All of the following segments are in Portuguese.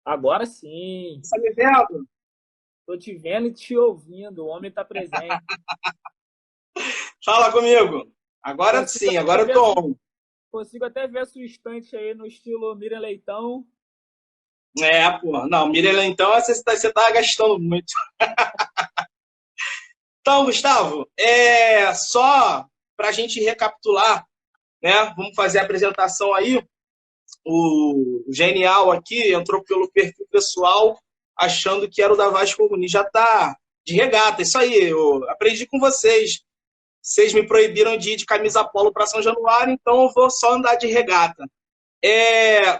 Agora sim. Tá me vendo? Tô te vendo e te ouvindo. O homem tá presente. Fala comigo. Agora Consigo sim, até agora eu ver a tô sua, on. consigo até ver a sua estante aí no estilo Miriam Leitão. É, pô. Não, Mirella, então você tá gastando muito. Então, Gustavo, só pra gente recapitular, né? Vamos fazer a apresentação aí. O Genial aqui entrou pelo perfil pessoal achando que era o da Vasco Comunista. Já tá de regata, isso aí. Eu aprendi com vocês. Vocês me proibiram de ir de camisa polo para São Januário, então eu vou só andar de regata.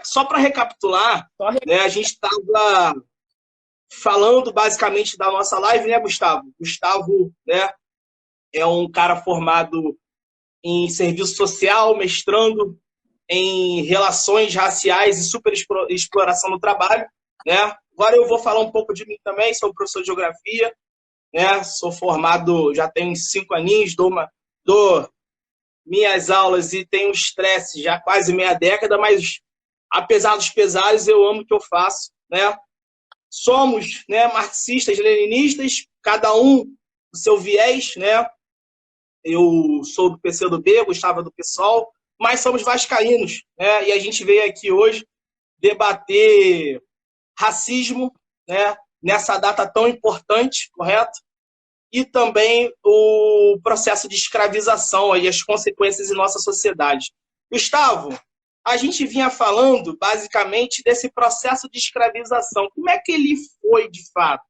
Só para recapitular, Só re- né, a gente estava falando basicamente da nossa live, né, Gustavo? Gustavo, né, é um cara formado em serviço social, mestrando em relações raciais e superexploração no trabalho, né? Agora eu vou falar um pouco de mim também, sou professor de geografia, né? Sou formado, já tenho 5 aninhos, dou minhas aulas e tenho estresse já quase meia década, mas apesar dos pesares, eu amo o que eu faço, né? Somos, né, marxistas, leninistas, cada um o seu viés, né? Eu sou do PCdoB, Gustavo é do PSOL, mas somos vascaínos, né? E a gente veio aqui hoje debater racismo, né? Nessa data tão importante, correto? E também o processo de escravização e as consequências em nossa sociedade. Gustavo, a gente vinha falando basicamente desse processo de escravização. Como é que ele foi de fato?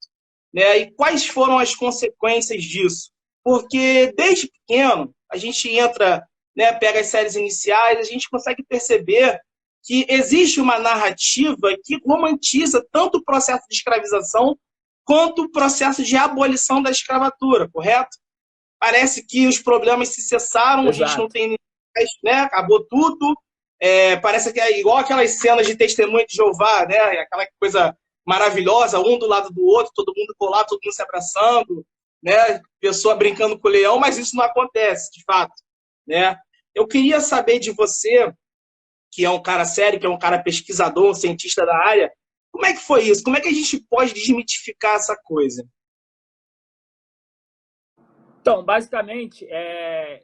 Né? E quais foram as consequências disso? Porque desde pequeno, a gente entra, né, pega as séries iniciais, a gente consegue perceber que existe uma narrativa que romantiza tanto o processo de escravização quanto o processo de abolição da escravatura, correto? Parece que os problemas se cessaram, a gente não Exato. tem mais, né? Acabou tudo. Parece que é igual aquelas cenas de testemunho de Jeová, né? Aquela coisa maravilhosa, um do lado do outro, todo mundo colado, todo mundo se abraçando, né? Pessoa brincando com o leão, mas isso não acontece, de fato, né? Eu queria saber de você, que é um cara sério, que é um cara pesquisador, um cientista da área, como é que foi isso? Como é que a gente pode desmitificar essa coisa? Então, basicamente,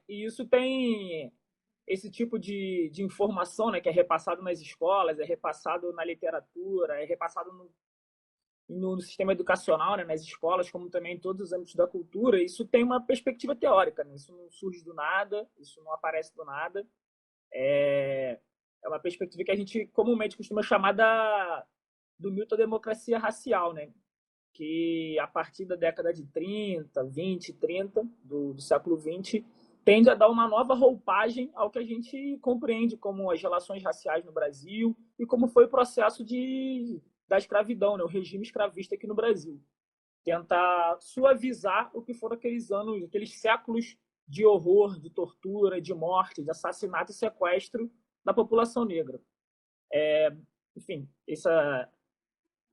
e isso tem esse tipo de informação, né, que é repassado nas escolas, é repassado na literatura, é repassado no sistema educacional, né, nas escolas, como também em todos os âmbitos da cultura. Isso tem uma perspectiva teórica, né? Isso não surge do nada, isso não aparece do nada. É uma perspectiva que a gente comumente costuma chamar do mito da democracia racial, né? Que a partir da década de 30, 20, 30 do século 20, tende a dar uma nova roupagem ao que a gente compreende como as relações raciais no Brasil e como foi o processo da escravidão, né? O regime escravista aqui no Brasil. Tentar suavizar o que foram aqueles anos, aqueles séculos de horror, de tortura, de morte, de assassinato e sequestro da população negra. Enfim,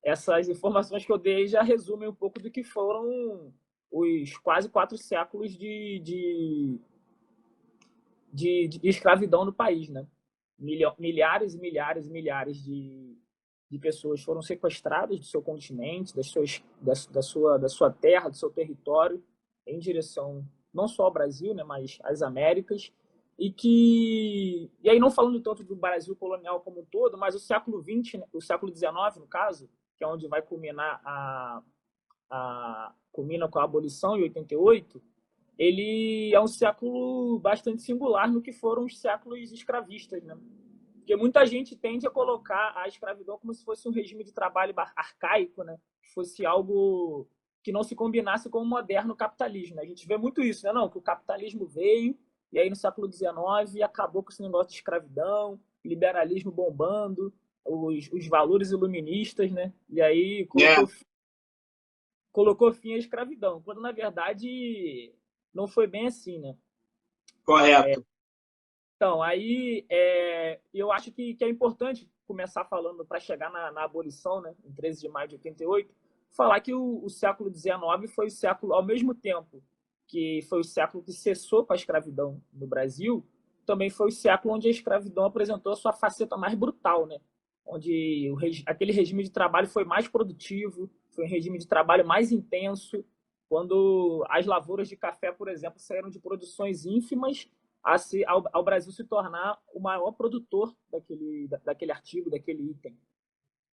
essas informações que eu dei já resumem um pouco do que foram os quase 4 séculos de escravidão no país, né? Milhares e milhares e milhares de pessoas foram sequestradas do seu continente, da sua terra, do seu território, em direção não só ao Brasil, né, mas às Américas, e aí não falando tanto do Brasil colonial como um todo, mas o século XX, né, o século XIX, no caso, que é onde vai culminar culmina com a abolição em 88, ele é um século bastante singular no que foram os séculos escravistas, né? Porque muita gente tende a colocar a escravidão como se fosse um regime de trabalho arcaico, né? Que fosse algo que não se combinasse com o moderno capitalismo, né? A gente vê muito isso, né? Não, que o capitalismo veio e aí no século XIX acabou com esse negócio de escravidão, liberalismo bombando, os valores iluministas, né? E aí É, colocou fim à escravidão, quando na verdade não foi bem assim, né? correto. Então, aí eu acho que é importante começar falando, para chegar na abolição, né, em 13 de maio de 88, falar que o século XIX foi o século, ao mesmo tempo que foi o século que cessou com a escravidão no Brasil, também foi o século onde a escravidão apresentou a sua faceta mais brutal, né? onde aquele regime de trabalho foi mais produtivo, foi um regime de trabalho mais intenso, quando as lavouras de café, por exemplo, saíram de produções ínfimas ao Brasil se tornar o maior produtor daquele artigo, daquele item.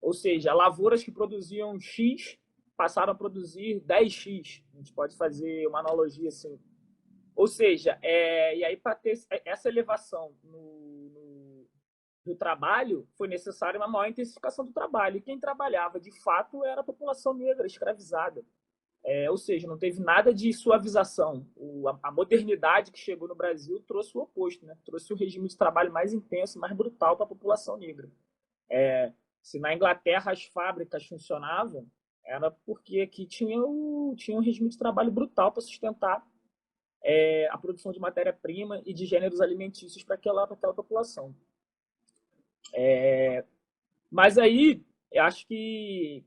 Ou seja, lavouras que produziam X passaram a produzir 10x. A gente pode fazer uma analogia assim. Ou seja, e aí para ter essa elevação no trabalho, foi necessária uma maior intensificação do trabalho. E quem trabalhava, de fato, era a população negra, escravizada. Ou seja, não teve nada de suavização. A modernidade que chegou no Brasil trouxe o oposto, né? Trouxe um regime de trabalho mais intenso, mais brutal para a população negra. Se na Inglaterra as fábricas funcionavam, era porque aqui tinha um regime de trabalho brutal para sustentar a produção de matéria-prima e de gêneros alimentícios para aquela população. Mas aí, eu acho que,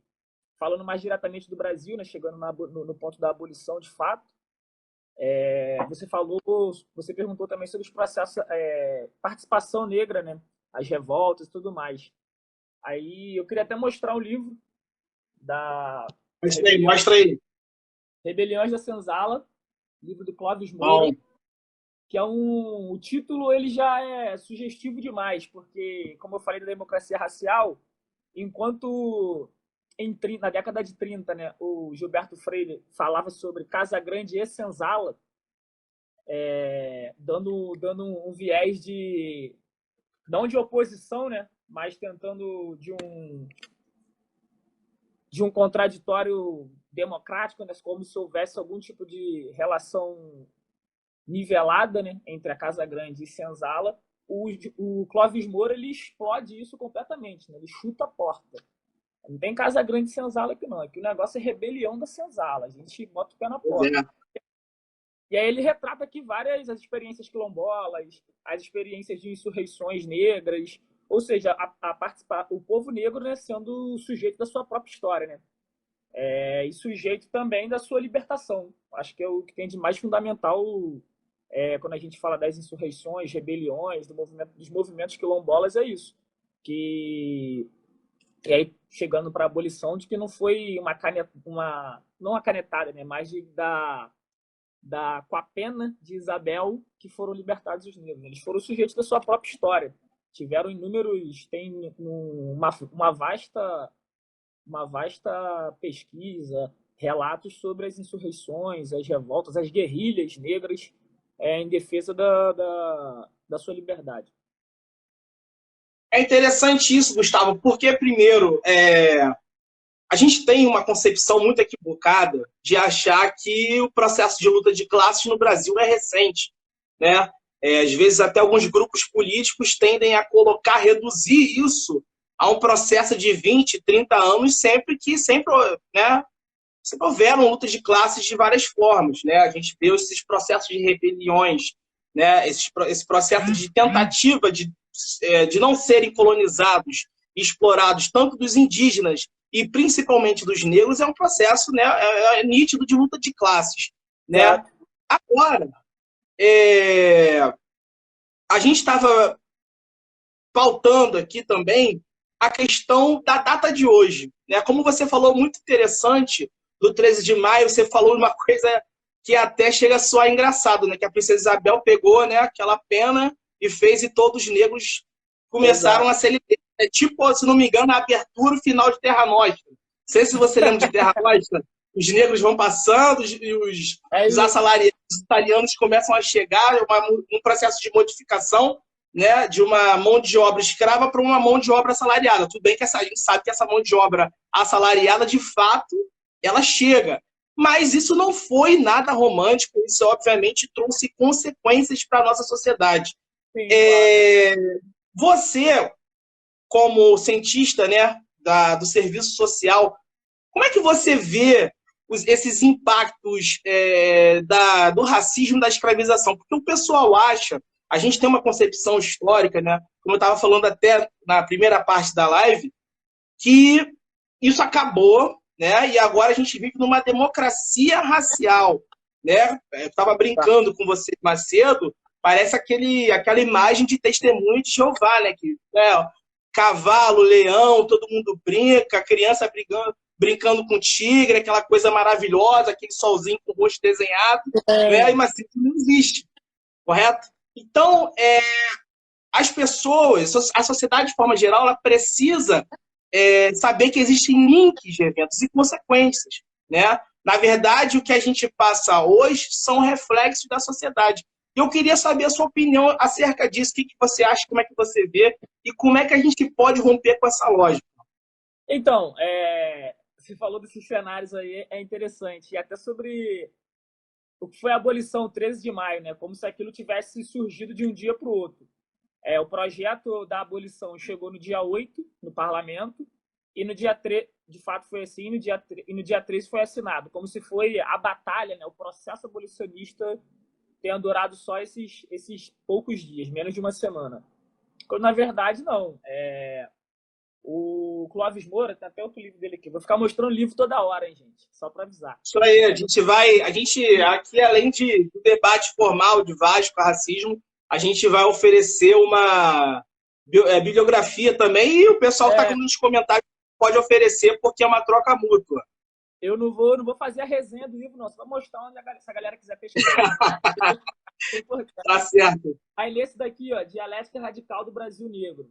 falando mais diretamente do Brasil, né, chegando no ponto da abolição de fato, você perguntou também sobre os processos, participação negra, né, as revoltas e tudo mais. Aí eu queria até mostrar um livro da Mostra aí. Rebeliões da Senzala, livro do Clóvis Moura, que é o título ele já é sugestivo demais, porque, como eu falei da democracia racial, enquanto na década de 30, né, o Gilberto Freire falava sobre Casa Grande e Senzala, dando um viés não de oposição, né, mas tentando de um contraditório democrático, né, como se houvesse algum tipo de relação nivelada, né, entre a Casa Grande e Senzala. O Clóvis Moura ele explode isso completamente, né, ele chuta a porta. Não tem Casa Grande e Senzala aqui não, aqui o negócio é rebelião da Senzala, a gente bota o pé na porta. E aí ele retrata aqui várias as experiências quilombolas, as experiências de insurreições negras, ou seja, o povo negro, né, sendo o sujeito da sua própria história, né? E sujeito também da sua libertação. Acho que é o que tem de mais fundamental quando a gente fala das insurreições, rebeliões, dos movimentos quilombolas, é isso. E aí, chegando para a abolição, de que não foi não uma canetada, né, mas com a pena de Isabel que foram libertados os negros. Eles foram sujeitos da sua própria história. Tiveram inúmeros, tem uma vasta pesquisa, relatos sobre as insurreições, as revoltas, as guerrilhas negras em defesa da sua liberdade. É interessante isso, Gustavo, porque, primeiro, a gente tem uma concepção muito equivocada de achar que o processo de luta de classes no Brasil é recente, né? Às vezes até alguns grupos políticos tendem a reduzir isso a um processo de 20, 30 anos, sempre houveram lutas de classes de várias formas, né? A gente vê esses processos de rebeliões, né? Esse processo de tentativa de não serem colonizados e explorados, tanto dos indígenas e principalmente dos negros, é um processo, né, nítido de luta de classes, né? Agora, a gente estava pautando aqui também a questão da data de hoje, né? Como você falou, muito interessante, do 13 de maio, você falou uma coisa que até chega a soar engraçado, né? Que a princesa Isabel pegou, né, aquela pena e fez, e todos os negros começaram a celebrar. É tipo, se não me engano, a abertura e final de Terra Nostra. Não sei se você lembra de Terra Nostra. Os negros vão passando e os assalariados italianos começam a chegar, um processo de modificação, né, de uma mão de obra escrava para uma mão de obra assalariada. Tudo bem que a gente sabe que essa mão de obra assalariada, de fato, ela chega. Mas isso não foi nada romântico, isso obviamente trouxe consequências para a nossa sociedade. Sim, claro. Você, como cientista, né, do serviço social, como é que você vê esses impactos do racismo, da escravização? Porque o pessoal acha, a gente tem uma concepção histórica, né, como eu estava falando até na primeira parte da live, que isso acabou, né, e agora a gente vive numa democracia racial, né? Eu estava brincando com você mais cedo, parece aquela imagem de testemunho de Jeová, né? Que, cavalo, leão, todo mundo brinca, criança brincando com tigre, aquela coisa maravilhosa, aquele solzinho com o rosto desenhado, né? Mas isso não existe, correto? Então, as pessoas, a sociedade de forma geral, ela precisa saber que existem links de eventos e consequências, né? Na verdade, o que a gente passa hoje são reflexos da sociedade. Eu queria saber a sua opinião acerca disso, o que você acha, como é que você vê e como é que a gente pode romper com essa lógica. Então, você falou desses cenários aí, é interessante. E até sobre o que foi a abolição 13 de maio, né? Como se aquilo tivesse surgido de um dia para o outro. O projeto da abolição chegou no dia 8, no parlamento, e no dia 3, de fato foi assim, e no dia 13 foi assinado, como se foi a batalha, né? O processo abolicionista tenha durado só esses poucos dias, menos de uma semana. Quando, na verdade, não. O Clóvis Moura, tem até outro livro dele aqui. Vou ficar mostrando o livro toda hora, hein, gente? Só para avisar. Isso aí, a gente aqui, além do debate formal de Vasco, racismo, a gente vai oferecer uma bibliografia também, e o pessoal está nos comentários, pode oferecer, porque é uma troca mútua. Eu não vou fazer a resenha do livro, não. Só vou mostrar onde se a galera quiser pesquisar. Tá certo. Aí nesse daqui, ó, Dialética Radical do Brasil Negro.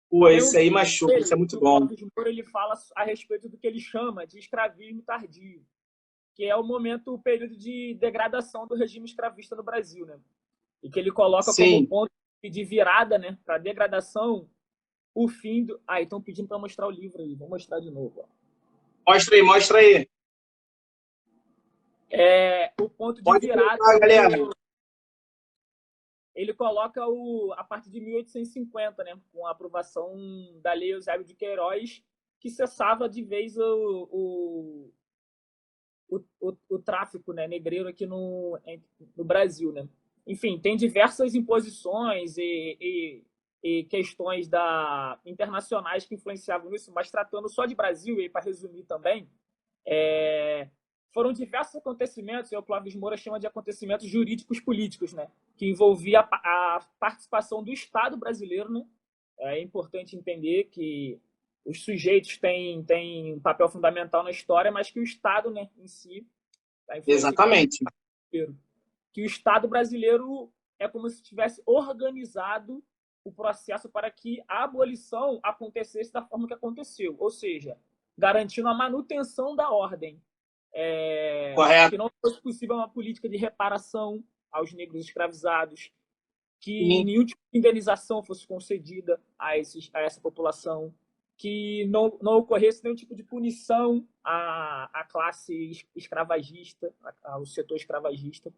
Pô, esse aí machuca, isso é muito bom. O Moura, ele fala a respeito do que ele chama de escravismo tardio, que é o período de degradação do regime escravista no Brasil, né? E que ele coloca como ponto de virada, né, para degradação, o fim do... estão pedindo para mostrar o livro aí. Vou mostrar de novo, ó. Mostra aí. O ponto de virada... Colocar, galera. Ele coloca a partir de 1850, né, com a aprovação da Lei Eusébio de Queiroz, que cessava de vez o tráfico, né, negreiro aqui no Brasil, né? Enfim, tem diversas imposições e questões internacionais que influenciavam isso, mas tratando só de Brasil, e para resumir também, foram diversos acontecimentos, e o Clóvis Moura chama de acontecimentos jurídicos políticos, né, que envolvia a participação do Estado brasileiro, né? É importante entender que os sujeitos têm um papel fundamental na história, mas que o Estado, né, em si... Exatamente. Que o Estado brasileiro é como se tivesse organizado o processo para que a abolição acontecesse da forma que aconteceu, ou seja, garantindo a manutenção da ordem. Correto. Que não fosse possível uma política de reparação aos negros escravizados, que nenhum tipo de indenização fosse concedida a essa população, que não ocorresse nenhum tipo de punição à classe escravagista, ao setor escravagista.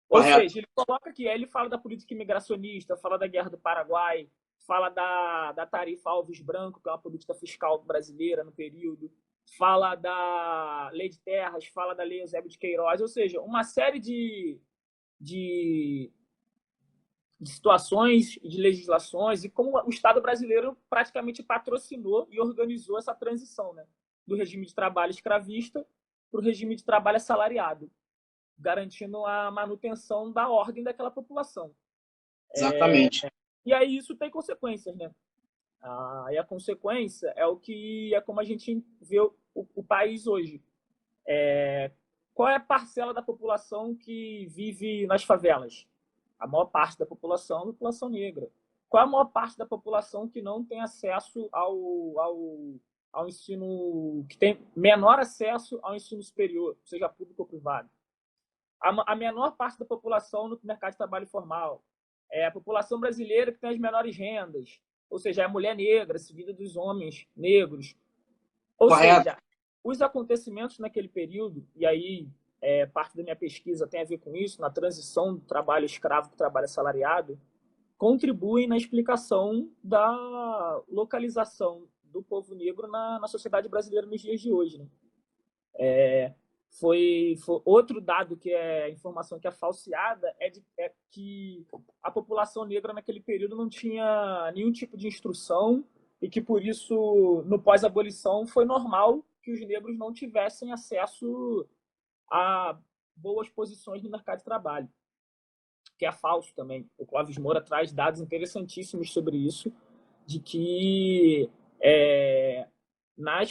Ou seja, ele coloca que ele fala da política imigracionista, fala da Guerra do Paraguai, fala da tarifa Alves Branco, que é uma política fiscal brasileira no período, fala da Lei de Terras, fala da Lei Eusébio de Queiroz, ou seja, uma série de situações, de legislações, e como o Estado brasileiro praticamente patrocinou e organizou essa transição, né, do regime de trabalho escravista para o regime de trabalho assalariado, garantindo a manutenção da ordem daquela população. Exatamente. E aí isso tem consequências, né? E a consequência é como a gente vê o país hoje. Qual é a parcela da população que vive nas favelas? A maior parte da população é a população negra. Qual é a maior parte da população que não tem acesso ao ensino, que tem menor acesso ao ensino superior, seja público ou privado? A menor parte da população no mercado de trabalho formal. A população brasileira que tem as menores rendas, ou seja, a mulher negra, seguida dos homens negros. Ou seja, os acontecimentos naquele período, e aí parte da minha pesquisa tem a ver com isso, na transição do trabalho escravo para o trabalho assalariado, contribuem na explicação da localização do povo negro na sociedade brasileira nos dias de hoje, né? Foi outro dado que é informação que é falseada, é que a população negra naquele período não tinha nenhum tipo de instrução e que, por isso, no pós-abolição, foi normal que os negros não tivessem acesso a boas posições no mercado de trabalho, que é falso também. O Clóvis Moura traz dados interessantíssimos sobre isso, de que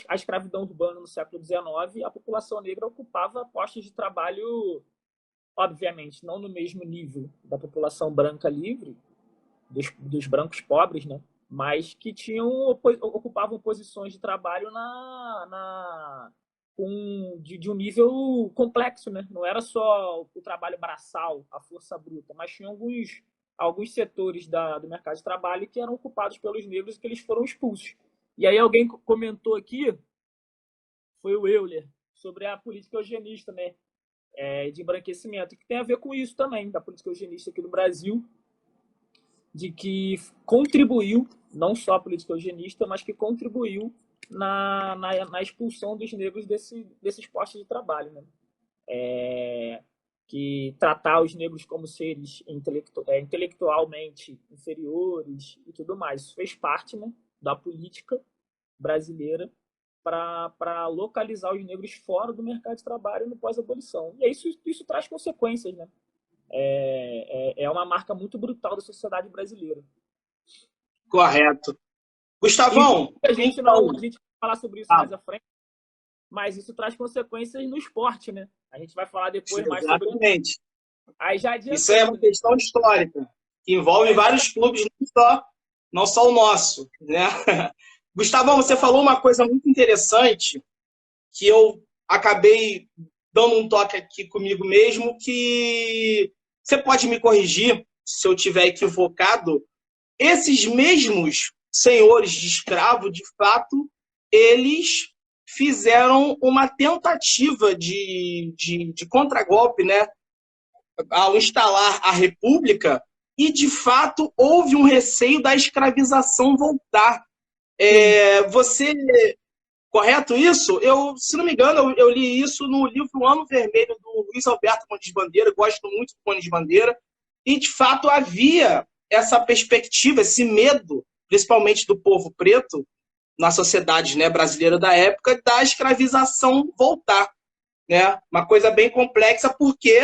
a escravidão urbana no século XIX, a população negra ocupava postos de trabalho, obviamente, não no mesmo nível da população branca livre, dos brancos pobres, né? Mas que ocupavam posições de trabalho de um nível complexo, né? Não era só o trabalho braçal, a força bruta, mas tinha alguns setores do mercado de trabalho que eram ocupados pelos negros e que eles foram expulsos. E aí alguém comentou aqui, foi o Euler, sobre a política eugenista, né? De embranquecimento, que tem a ver com isso também, da política eugenista aqui no Brasil, de que contribuiu, não só a política eugenista, mas que contribuiu na expulsão dos negros desses postos de trabalho, né? Que tratar os negros como seres intelectualmente inferiores e tudo mais. Isso fez parte, né, da política brasileira para localizar os negros fora do mercado de trabalho no pós-abolição. E isso traz consequências, né? É uma marca muito brutal da sociedade brasileira. Correto. Gustavão, a gente vai falar sobre isso mais à frente, mas isso traz consequências no esporte, né? A gente vai falar depois mais sobre isso. Exatamente. Aí já isso é uma questão histórica, que envolve vários clubes, não só o nosso, né? Gustavão, você falou uma coisa muito interessante, que eu acabei dando um toque aqui comigo mesmo, que você pode me corrigir se eu estiver equivocado. Esses mesmos senhores de escravo, de fato, eles fizeram uma tentativa de contragolpe, né, ao instalar a República, e, de fato, houve um receio da escravização voltar. Você... Correto isso? Se não me engano, eu li isso no livro O Ano Vermelho, do Luiz Alberto Conde de Bandeira. Eu gosto muito do Conde de Bandeira. E, de fato, havia essa perspectiva, esse medo, principalmente do povo preto, na sociedade, né, brasileira da época, da escravização voltar. Né? Uma coisa bem complexa, porque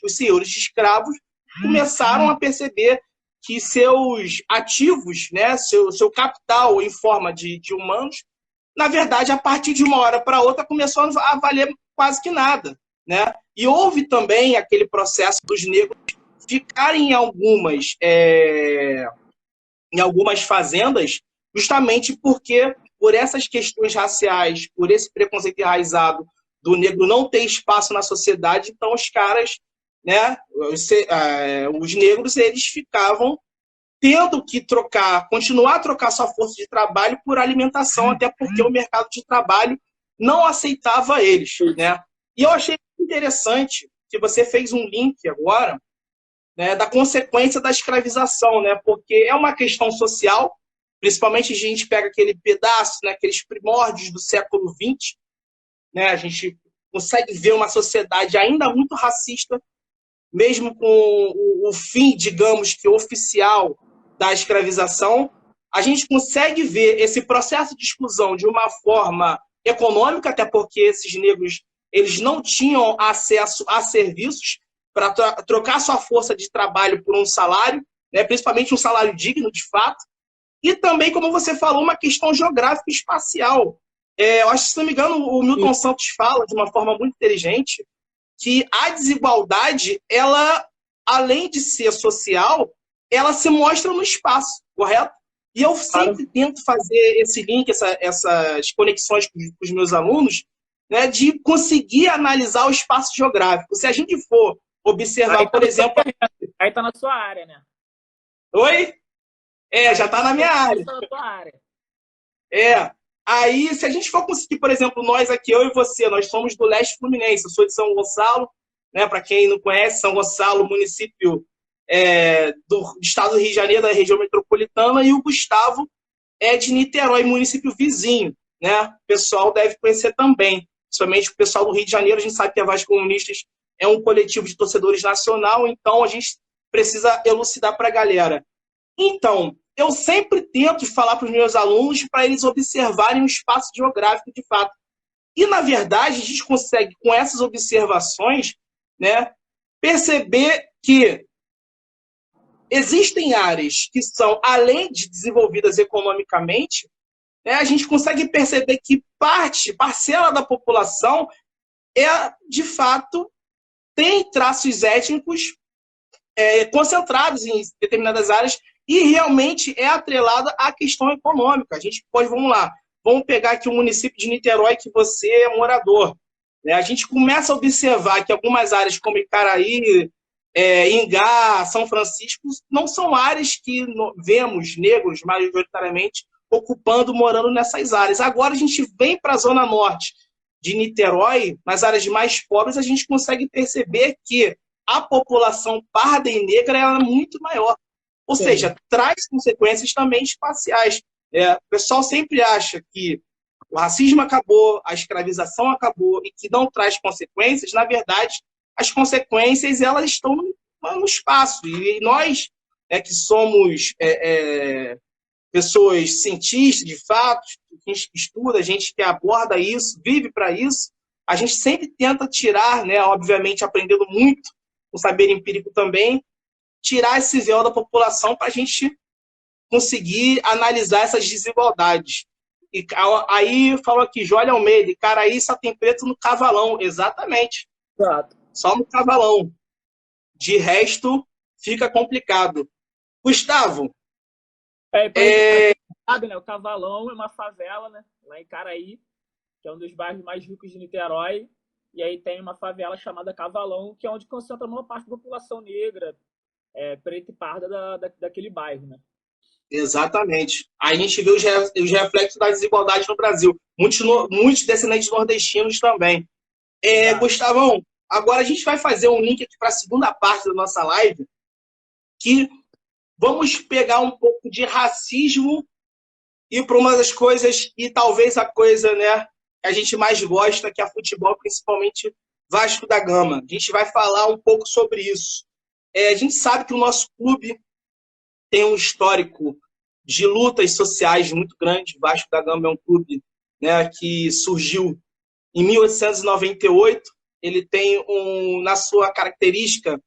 os senhores de escravos começaram a perceber que seus ativos, né, seu capital em forma de humanos, na verdade, a partir de uma hora para outra, começou a valer quase que nada. Né? E houve também aquele processo dos negros ficarem em algumas fazendas, justamente porque, por essas questões raciais, por esse preconceito enraizado do negro não ter espaço na sociedade, então os caras, né, os negros, eles ficavam tendo que continuar a trocar sua força de trabalho por alimentação, até porque o mercado de trabalho não aceitava eles. Né? E eu achei interessante que você fez um link agora, né, da consequência da escravização, né? Porque é uma questão social, principalmente a gente pega aquele pedaço, né, aqueles primórdios do século XX, né, a gente consegue ver uma sociedade ainda muito racista, mesmo com o fim, digamos que oficial, da escravização, a gente consegue ver esse processo de exclusão de uma forma econômica, até porque esses negros, eles não tinham acesso a serviços para trocar sua força de trabalho por um salário, né, principalmente um salário digno, de fato, e também, como você falou, uma questão geográfica e espacial. Eu acho que, se não me engano, o Milton Santos fala de uma forma muito inteligente que a desigualdade, ela, além de ser social, ela se mostra no espaço, correto? E eu sempre tento fazer esse link, essas conexões com os meus alunos, né, de conseguir analisar o espaço geográfico. Se a gente for observar, por exemplo... Aí está na sua área, né? Oi? Já está na minha área. Aí, se a gente for conseguir, por exemplo, nós aqui, eu e você, nós somos do leste fluminense, eu sou de São Gonçalo, né, para quem não conhece, São Gonçalo, município do estado do Rio de Janeiro, da região metropolitana, e o Gustavo é de Niterói, município vizinho, né? O pessoal deve conhecer também, principalmente o pessoal do Rio de Janeiro. A gente sabe que a Vaz Comunistas é um coletivo de torcedores nacional, então a gente precisa elucidar para a galera. Então, eu sempre tento falar para os meus alunos para eles observarem o espaço geográfico de fato. E, na verdade, a gente consegue, com essas observações, né, perceber que existem áreas que são, além de desenvolvidas economicamente, né, a gente consegue perceber que parcela da população de fato, tem traços étnicos concentrados em determinadas áreas e realmente é atrelada à questão econômica. A gente pode, vamos lá, vamos pegar aqui o município de Niterói, que você é morador. Né? A gente começa a observar que algumas áreas como Icaraí, Ingá, São Francisco, não são áreas que vemos negros majoritariamente ocupando, morando nessas áreas. Agora a gente vem para a Zona Norte de Niterói, nas áreas mais pobres, a gente consegue perceber que a população parda e negra é muito maior. Ou Sim. seja, traz consequências também espaciais. O pessoal sempre acha que o racismo acabou, a escravização acabou e que não traz consequências. Na verdade, as consequências elas estão no espaço. E nós, que somos pessoas cientistas de fatos, a gente que estuda, a gente que aborda isso, vive para isso, a gente sempre tenta tirar, né, obviamente aprendendo muito, com saber empírico também, tirar esse véu da população para a gente conseguir analisar essas desigualdades. E aí falou aqui, Joel Almeida, cara, aí só tem preto no cavalão. Exatamente. Exato. Só no cavalão. De resto, fica complicado. Gustavo. Pra quem sabe, né, o Cavalão é uma favela, né, lá em Caraí, que é um dos bairros mais ricos de Niterói. E aí tem uma favela chamada Cavalão, que é onde concentra a maior parte da população negra, preta e parda daquele bairro, né? Exatamente. Aí a gente vê os reflexos da desigualdade no Brasil. Muitos descendentes nordestinos também. Gustavão, agora a gente vai fazer um link aqui para a segunda parte da nossa live, que vamos pegar um pouco de racismo e para uma das coisas, e talvez a coisa, né, que a gente mais gosta, que é futebol, principalmente Vasco da Gama. A gente vai falar um pouco sobre isso. A gente sabe que o nosso clube tem um histórico de lutas sociais muito grande. O Vasco da Gama é um clube, né, que surgiu em 1898. Ele tem na sua característica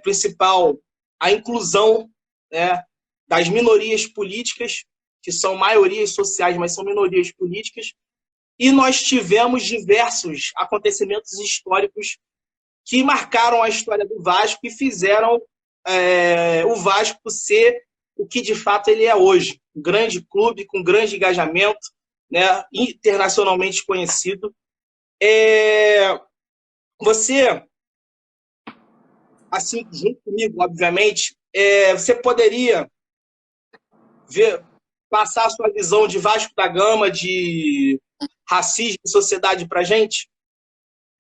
principal a inclusão, né, das minorias políticas, que são maiorias sociais, mas são minorias políticas. E nós tivemos diversos acontecimentos históricos que marcaram a história do Vasco e fizeram o Vasco ser o que de fato ele é hoje. Um grande clube com grande engajamento, né, internacionalmente conhecido. Você, assim, junto comigo, obviamente, você poderia passar a sua visão de Vasco da Gama, de racismo e sociedade para a gente?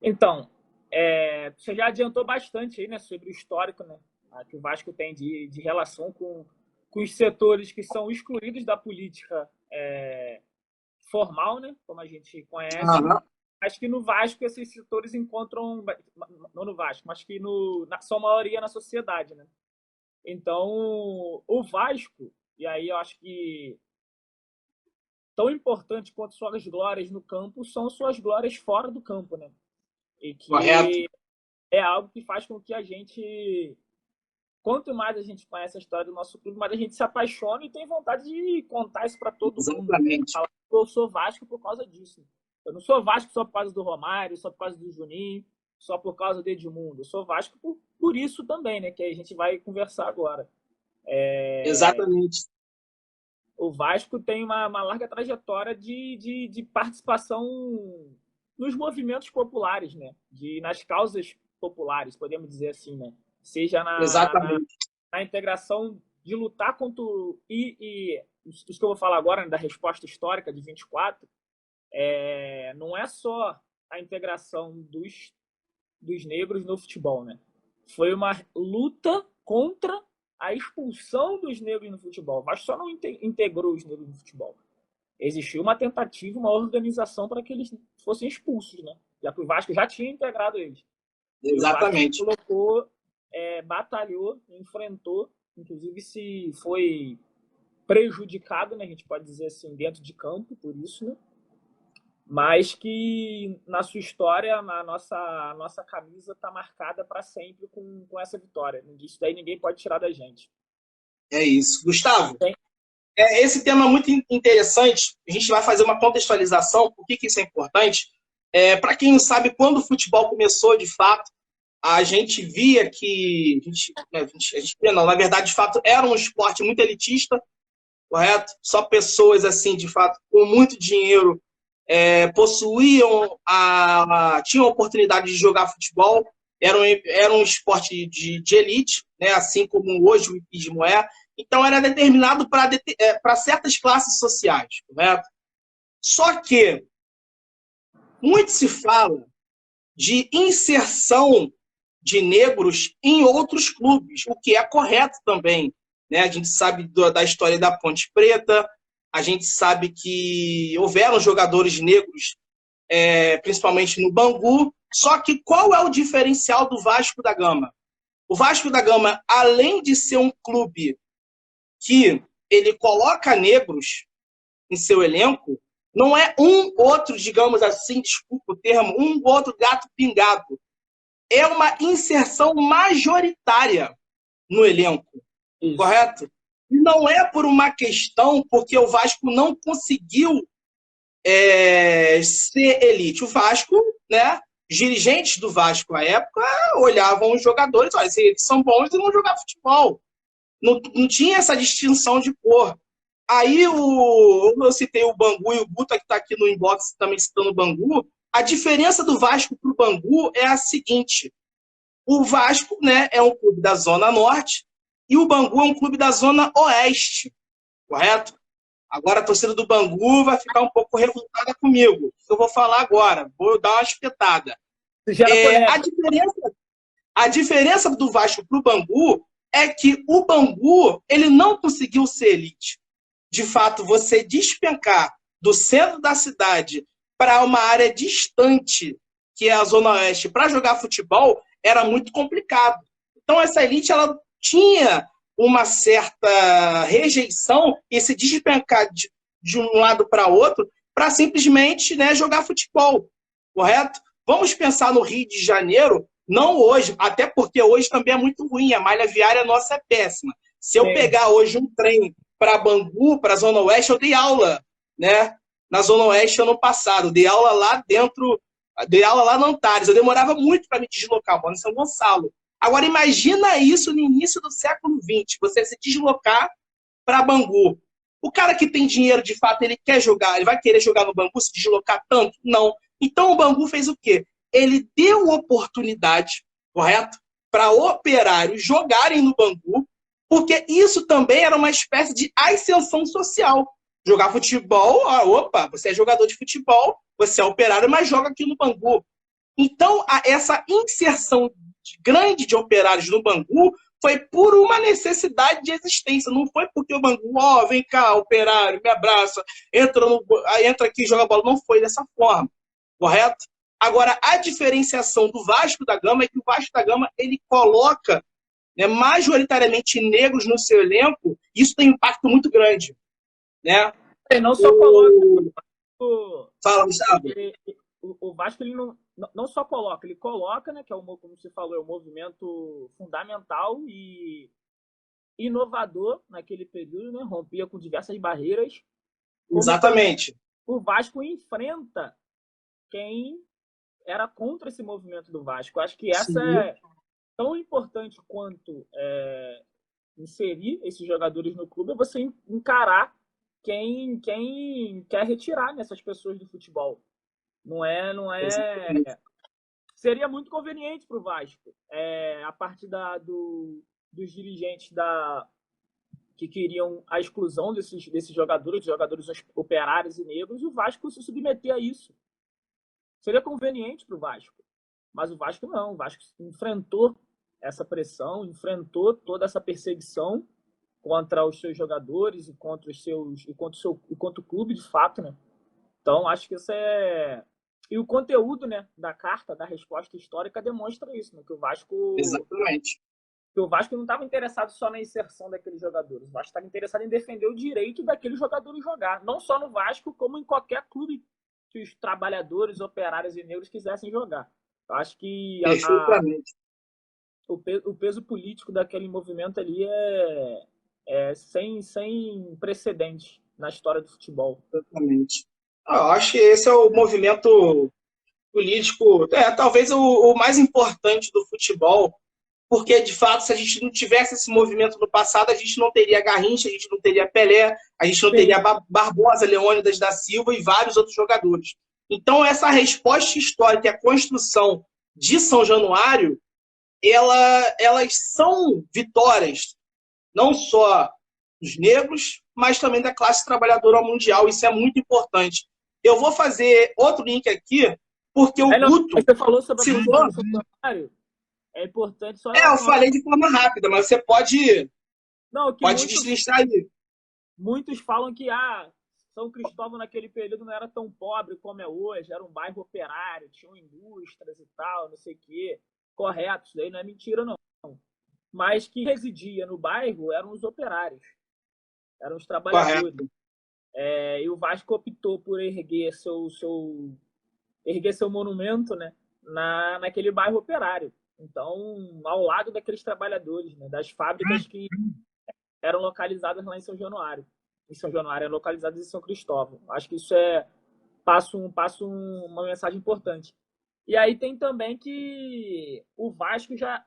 Então, você já adiantou bastante aí, né, sobre o histórico, né, que o Vasco tem de relação com os setores que são excluídos da política formal, né, como a gente conhece. Uhum. Acho que no Vasco esses setores encontram, não no Vasco, mas que na sua maioria na sociedade, né? Então, o Vasco, e aí eu acho que tão importante quanto suas glórias no campo são suas glórias fora do campo, né? E que Correto. é algo que faz com que a gente, quanto mais a gente conhece a história do nosso clube, mais a gente se apaixona e tem vontade de contar isso para todo mundo. Exatamente. Falar que eu sou Vasco por causa disso. Eu não sou Vasco só por causa do Romário, só por causa do Juninho, só por causa do Edmundo. Eu sou Vasco por isso também, né? Que a gente vai conversar agora. Exatamente. O Vasco tem uma larga trajetória de participação nos movimentos populares, né? Nas causas populares, podemos dizer assim, né? Seja na integração de lutar contra isso que eu vou falar agora, né, da resposta histórica de 24, não é só a integração dos negros no futebol, né? Foi uma luta contra a expulsão dos negros no futebol. O Vasco só não integrou os negros no futebol. Existiu uma tentativa, uma organização para que eles fossem expulsos, né? Já que o Vasco já tinha integrado eles. Exatamente. O Vasco colocou, batalhou, enfrentou, inclusive se foi prejudicado, né? A gente pode dizer assim, dentro de campo, por isso, né? mas que na sua história, a nossa camisa está marcada para sempre com essa vitória. Isso daí ninguém pode tirar da gente. É isso. Gustavo, Tem? esse tema é muito interessante. A gente vai fazer uma contextualização, por que isso é importante. Para quem não sabe, quando o futebol começou, de fato, a gente via que. Não, na verdade, de fato, era um esporte muito elitista, correto? Só pessoas, assim, de fato, com muito dinheiro tinham a oportunidade de jogar futebol, era um esporte de elite, né? Assim como hoje o hipismo é. Então, era determinado para certas classes sociais, correto? Só que muito se fala de inserção de negros em outros clubes, o que é correto também. Né? A gente sabe da história da Ponte Preta, a gente sabe que houveram jogadores negros, principalmente no Bangu, só que qual é o diferencial do Vasco da Gama? O Vasco da Gama, além de ser um clube que ele coloca negros em seu elenco, não é um outro, digamos assim, desculpa o termo, um outro gato pingado. É uma inserção majoritária no elenco, Isso. correto? E não é por uma questão porque o Vasco não conseguiu ser elite. O Vasco, né? Os dirigentes do Vasco à época olhavam os jogadores, olha, eles são bons e vão jogar futebol. Não tinha essa distinção de cor. Aí eu citei o Bangu e o Guta, que está aqui no inbox também citando o Bangu. A diferença do Vasco para o Bangu é a seguinte: o Vasco, né, é um clube da Zona Norte e o Bangu é um clube da Zona Oeste, correto? Agora a torcida do Bangu vai ficar um pouco revoltada comigo. O que eu vou falar agora? Vou dar uma espetada. Gera É, polêmica. a diferença do Vasco para o Bangu é que o Bangu ele não conseguiu ser elite. De fato, você despencar do centro da cidade para uma área distante, que é a Zona Oeste, para jogar futebol, era muito complicado. Então, essa elite ela tinha uma certa rejeição e se despencar de um lado para outro para simplesmente, né, jogar futebol, correto? Vamos pensar no Rio de Janeiro, não hoje, até porque hoje também é muito ruim, a malha viária nossa é péssima. Se eu Sim. pegar hoje um trem para Bangu, para a Zona Oeste, eu dei aula, né? Na Zona Oeste ano passado, dei aula lá dentro, dei aula lá no Antares. Eu demorava muito para me deslocar, mano, em São Gonçalo. Agora imagina isso no início do século XX, você se deslocar para Bangu. O cara que tem dinheiro, de fato, ele quer jogar, ele vai querer jogar no Bangu, se deslocar tanto? Não. Então o Bangu fez o quê? Ele deu oportunidade, correto? Para operários jogarem no Bangu, porque isso também era uma espécie de ascensão social. Jogar futebol, opa, você é jogador de futebol, você é operário, mas joga aqui no Bangu. Então, essa inserção grande de operários no Bangu foi por uma necessidade de existência. Não foi porque o Bangu, vem cá, operário, me abraça, entra aqui e joga bola. Não foi dessa forma, correto? Agora, a diferenciação do Vasco da Gama é que o Vasco da Gama ele coloca, né, majoritariamente negros no seu elenco. Isso tem um impacto muito grande, né? Ele não só coloca. Fala, Gustavo. O Vasco ele não só coloca, ele coloca, né, que é como você falou, é um movimento fundamental e inovador naquele período, né, rompia com diversas barreiras. Como, por exemplo, Exatamente. o Vasco enfrenta quem era contra esse movimento do Vasco. Acho que essa Sim. é tão importante quanto inserir esses jogadores no clube, é você encarar quem quer retirar essas pessoas do futebol. Não é. Seria muito conveniente para o Vasco, a parte dos dirigentes que queriam a exclusão desses jogadores operários e negros, e o Vasco se submeter a isso. Seria conveniente para o Vasco. Mas o Vasco não. O Vasco enfrentou essa pressão, enfrentou toda essa perseguição contra os seus jogadores e contra o clube, de fato, né? Então, acho que isso é. E o conteúdo, né, da carta, da resposta histórica, demonstra isso, né? Exatamente. Que o Vasco não estava interessado só na inserção daqueles jogadores. O Vasco estava interessado em defender o direito daqueles jogadores jogar. Não só no Vasco, como em qualquer clube que os trabalhadores, operários e negros quisessem jogar. Eu acho que o peso político daquele movimento ali é sem precedente na história do futebol. Exatamente. Eu acho que esse é o movimento político, talvez o mais importante do futebol, porque, de fato, se a gente não tivesse esse movimento no passado, a gente não teria Garrincha, a gente não teria Pelé, a gente não teria Barbosa, Leônidas da Silva e vários outros jogadores. Então, essa resposta histórica, a construção de São Januário, elas são vitórias, não só dos negros, mas também da classe trabalhadora mundial. Isso é muito importante. Eu vou fazer outro link aqui, porque o Guto... Você falou sobre a construção do São Januário? É importante só... eu falei de forma rápida, mas você pode destrinchar aí. Muitos falam que São Cristóvão naquele período não era tão pobre como é hoje, era um bairro operário, tinham indústrias e tal, não sei o quê. Correto, isso daí não é mentira, não. Mas quem residia no bairro eram os operários, eram os trabalhadores. E o Vasco optou por erguer seu monumento, né, naquele bairro operário. Então, ao lado daqueles trabalhadores, né, das fábricas que eram localizadas lá em São Januário. Em São Januário, eram localizadas em São Cristóvão. Acho que isso passa uma mensagem importante. E aí tem também que o Vasco já,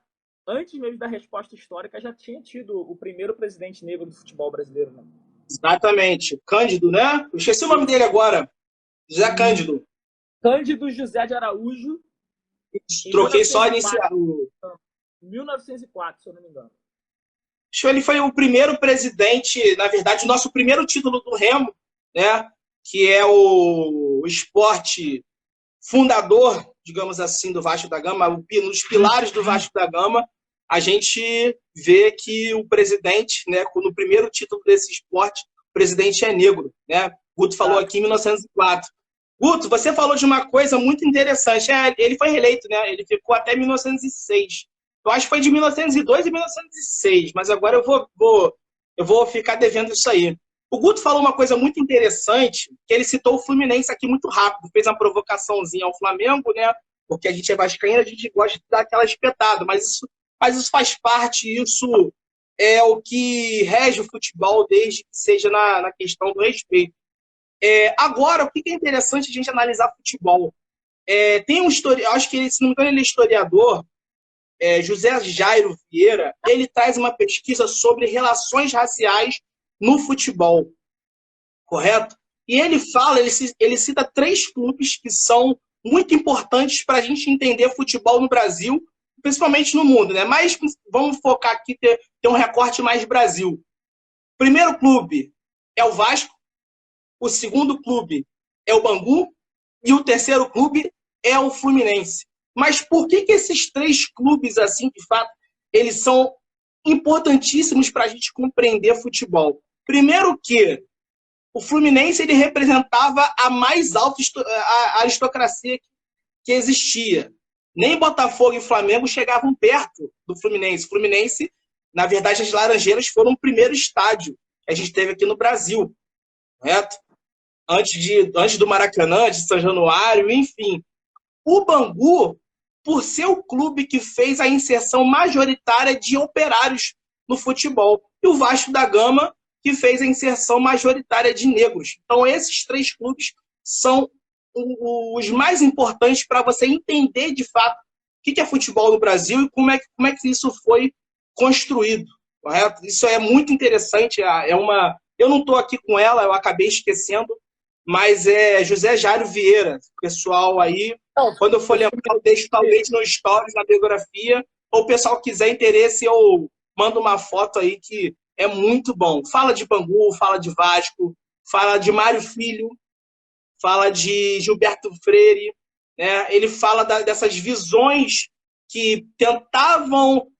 antes mesmo da resposta histórica, já tinha tido o primeiro presidente negro do futebol brasileiro, né? Exatamente. Cândido, né? Eu esqueci o nome dele agora. José Cândido. Cândido José de Araújo. Troquei só a inicial. 1904, se eu não me engano. Ele foi o primeiro presidente, na verdade, o nosso primeiro título do Remo, né? Que é o esporte fundador, digamos assim, do Vasco da Gama, nos pilares do Vasco da Gama, a gente vê que o presidente, né, no primeiro título desse esporte, o presidente é negro, né? Guto falou aqui em 1904. Guto, você falou de uma coisa muito interessante. Ele foi reeleito, né? Ele ficou até 1906. Eu acho que foi de 1902 e 1906, mas agora eu vou ficar devendo isso aí. O Guto falou uma coisa muito interessante, que ele citou o Fluminense aqui muito rápido, fez uma provocaçãozinha ao Flamengo, né? Porque a gente é vascaíno, a gente gosta de dar aquela espetada, mas isso faz parte, isso é o que rege o futebol, desde que seja na questão do respeito. Agora, o que é interessante a gente analisar futebol? Tem um historiador, acho que, se não me engano, ele é historiador, José Jairo Vieira, ele traz uma pesquisa sobre relações raciais no futebol, correto? E ele fala, ele cita 3 clubes que são muito importantes para a gente entender futebol no Brasil, principalmente no mundo, né? Mas vamos focar aqui, ter um recorte mais Brasil. O primeiro clube é o Vasco, o segundo clube é o Bangu e o terceiro clube é o Fluminense. Mas por que esses 3 clubes, assim, de fato, eles são importantíssimos para a gente compreender futebol? Primeiro que o Fluminense ele representava a mais alta aristocracia que existia. Nem Botafogo e Flamengo chegavam perto do Fluminense. O Fluminense, na verdade, as Laranjeiras foram o primeiro estádio que a gente teve aqui no Brasil, correto? Antes do Maracanã, de São Januário, enfim. O Bangu, por ser o clube que fez a inserção majoritária de operários no futebol. E o Vasco da Gama, que fez a inserção majoritária de negros. Então, esses 3 clubes são os mais importantes para você entender, de fato, o que é futebol no Brasil e como é que isso foi construído, correto? Isso é muito interessante. Eu não estou aqui com ela, eu acabei esquecendo, mas é José Jairo Vieira. Pessoal aí, quando eu for lembrar, eu deixo talvez no stories, na biografia, ou o pessoal quiser interesse, eu mando uma foto aí que é muito bom. Fala de Bangu, fala de Vasco, fala de Mário Filho, fala de Gilberto Freire, né? Ele fala dessas visões que tentavam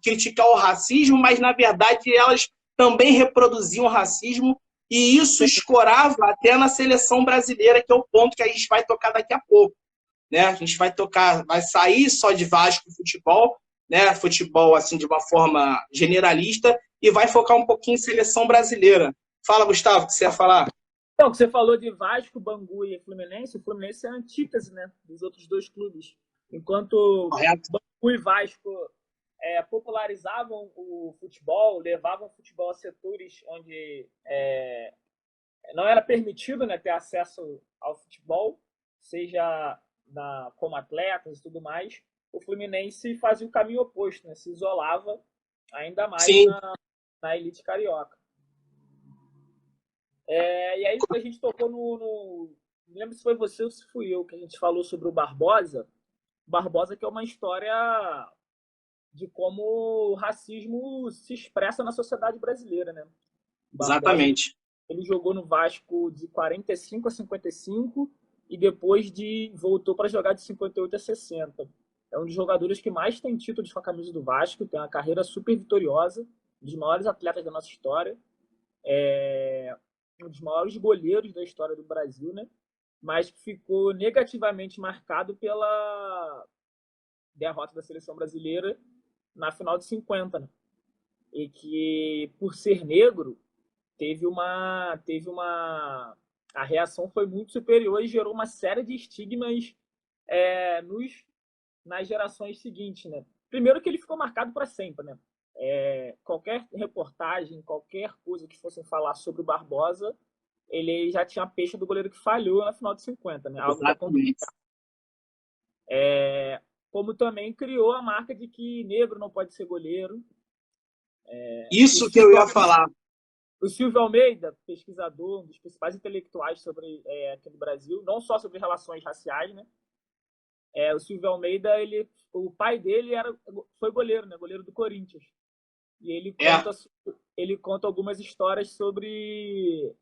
criticar o racismo, mas, na verdade, elas também reproduziam o racismo, e isso escorava até na seleção brasileira, que é o ponto que a gente vai tocar daqui a pouco, né? A gente vai sair só de Vasco e futebol, né? Futebol assim de uma forma generalista, e vai focar um pouquinho em seleção brasileira. Fala, Gustavo, o que você ia falar? Então, que você falou de Vasco, Bangu e Fluminense, o Fluminense é a antítese, né, dos outros dois clubes. Enquanto Correto? Bangu e Vasco popularizavam o futebol, levavam o futebol a setores onde não era permitido, né, ter acesso ao futebol, seja como atletas e tudo mais, o Fluminense fazia o caminho oposto, né, se isolava ainda mais Sim. na elite carioca. E aí a gente tocou não lembro se foi você ou se fui eu, que a gente falou sobre o Barbosa. Barbosa, que é uma história de como o racismo se expressa na sociedade brasileira, né? Barbosa, Exatamente. ele jogou no Vasco de 45 a 55 e depois voltou para jogar de 58 a 60. É um dos jogadores que mais tem títulos com a camisa do Vasco, tem uma carreira super vitoriosa, um dos maiores atletas da nossa história, um dos maiores goleiros da história do Brasil, né? Mas que ficou negativamente marcado pela derrota da seleção brasileira na final de 50, né? E que, por ser negro, a reação foi muito superior e gerou uma série de estigmas nas gerações seguintes, né? Primeiro que ele ficou marcado para sempre, né? Qualquer reportagem, qualquer coisa que fossem falar sobre o Barbosa, ele já tinha a peixe do goleiro que falhou na final de 50, né? Algo Exatamente. Como também criou a marca de que negro não pode ser goleiro. Isso que eu ia falar. O Silvio Almeida, pesquisador, um dos principais intelectuais sobre aqui no Brasil, não só sobre relações raciais, né? O Silvio Almeida, o pai dele foi goleiro, né? Goleiro do Corinthians. E ele conta algumas histórias sobre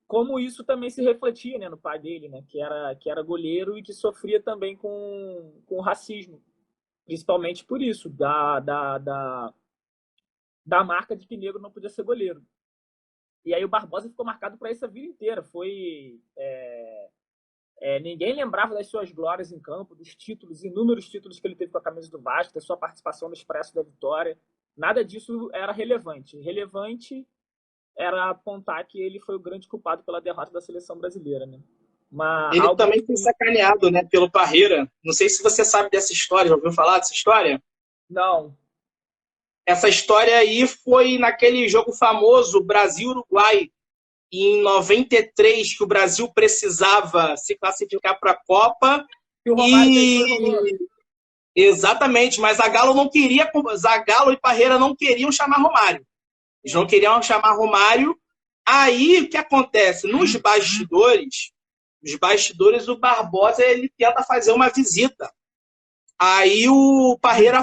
como isso também se refletia, né, no pai dele, né? Que era goleiro e que sofria também com o racismo, principalmente por isso, da marca de que negro não podia ser goleiro. E aí o Barbosa ficou marcado para isso a vida inteira. Ninguém lembrava das suas glórias em campo, dos títulos, inúmeros títulos que ele teve com a camisa do Vasco, da sua participação no Expresso da Vitória. Nada disso era relevante. Relevante era apontar que ele foi o grande culpado pela derrota da seleção brasileira, né? Ele também foi sacaneado, né, pelo Parreira. Não sei se você sabe dessa história, já ouviu falar dessa história? Não. Essa história aí foi naquele jogo famoso Brasil-Uruguai, em 93, que o Brasil precisava se classificar para a Copa. Exatamente, mas Zagallo não queria, Zagallo e Parreira não queriam chamar Romário. Eles não queriam chamar Romário. Aí o que acontece? Nos bastidores, o Barbosa ele tenta fazer uma visita. Aí o Parreira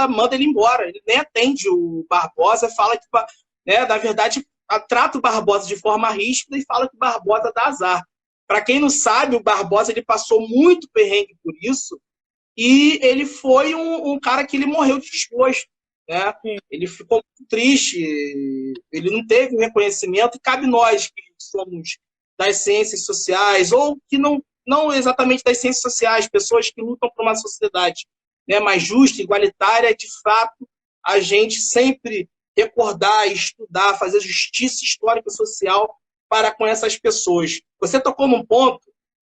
manda ele embora. Ele nem atende o Barbosa, fala que, né, na verdade, trata o Barbosa de forma ríspida e fala que o Barbosa dá azar. Para quem não sabe, o Barbosa ele passou muito perrengue por isso e ele foi um cara que ele morreu disposto, né? Ele ficou muito triste, ele não teve o reconhecimento e cabe nós que somos das ciências sociais ou que não exatamente das ciências sociais, pessoas que lutam por uma sociedade, né, mais justa, igualitária, de fato, a gente sempre recordar, estudar, fazer justiça histórica e social para com essas pessoas. Você tocou num ponto